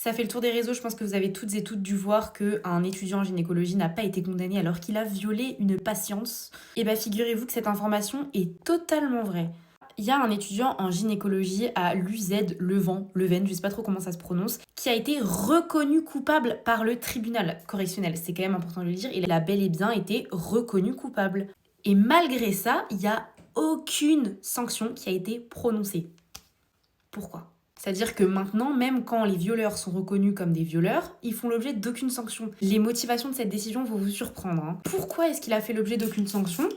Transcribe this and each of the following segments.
Ça fait le tour des réseaux, je pense que vous avez toutes et toutes dû voir qu'un étudiant en gynécologie n'a pas été condamné alors qu'il a violé une patiente. Et bah figurez-vous que cette information est totalement vraie. Il y a un étudiant en gynécologie à l'UZ Leuven, je sais pas trop comment ça se prononce, qui a été reconnu coupable par le tribunal correctionnel. C'est quand même important de le dire, il a bel et bien été reconnu coupable. Et malgré ça, il n'y a aucune sanction qui a été prononcée. Pourquoi ? C'est-à-dire que maintenant, même quand les violeurs sont reconnus comme des violeurs, ils font l'objet d'aucune sanction. Les motivations de cette décision vont vous surprendre. Hein. Pourquoi est-ce qu'il a fait l'objet d'aucune sanction ?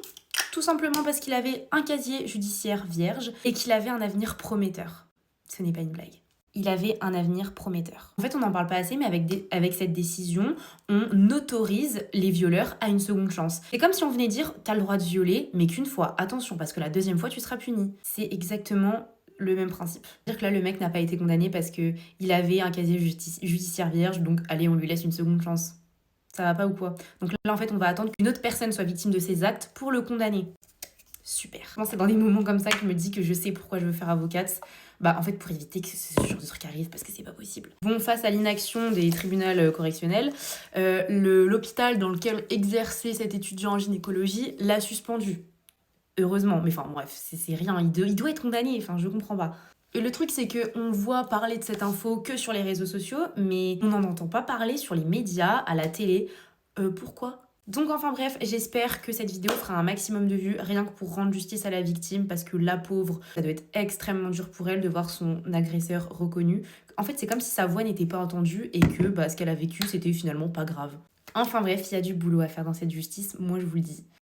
Tout simplement parce qu'il avait un casier judiciaire vierge et qu'il avait un avenir prometteur. Ce n'est pas une blague. Il avait un avenir prometteur. En fait, on n'en parle pas assez, mais avec cette décision, on autorise les violeurs à une seconde chance. C'est comme si on venait dire « t'as le droit de violer, mais qu'une fois. Attention, parce que la deuxième fois, tu seras puni. » C'est exactement le même principe. C'est-à-dire que là, le mec n'a pas été condamné parce qu'il avait un casier judiciaire vierge, donc allez, on lui laisse une seconde chance. Ça va pas ou quoi ? Donc là, en fait, on va attendre qu'une autre personne soit victime de ses actes pour le condamner. Super. C'est dans des moments comme ça que je me dis que je sais pourquoi je veux faire avocate. Bah, en fait, pour éviter que ce genre de truc arrive, parce que c'est pas possible. Bon, face à l'inaction des tribunaux correctionnels, l'hôpital dans lequel exerçait cet étudiant en gynécologie l'a suspendu. Heureusement, mais enfin bref, c'est rien, il doit être condamné, enfin je comprends pas. Et le truc c'est qu'on voit parler de cette info que sur les réseaux sociaux, mais on n'en entend pas parler sur les médias, à la télé. Pourquoi ? Donc enfin bref, j'espère que cette vidéo fera un maximum de vues, rien que pour rendre justice à la victime, parce que la pauvre, ça doit être extrêmement dur pour elle de voir son agresseur reconnu. En fait, c'est comme si sa voix n'était pas entendue et que ce qu'elle a vécu, c'était finalement pas grave. Enfin bref, il y a du boulot à faire dans cette justice, moi je vous le dis.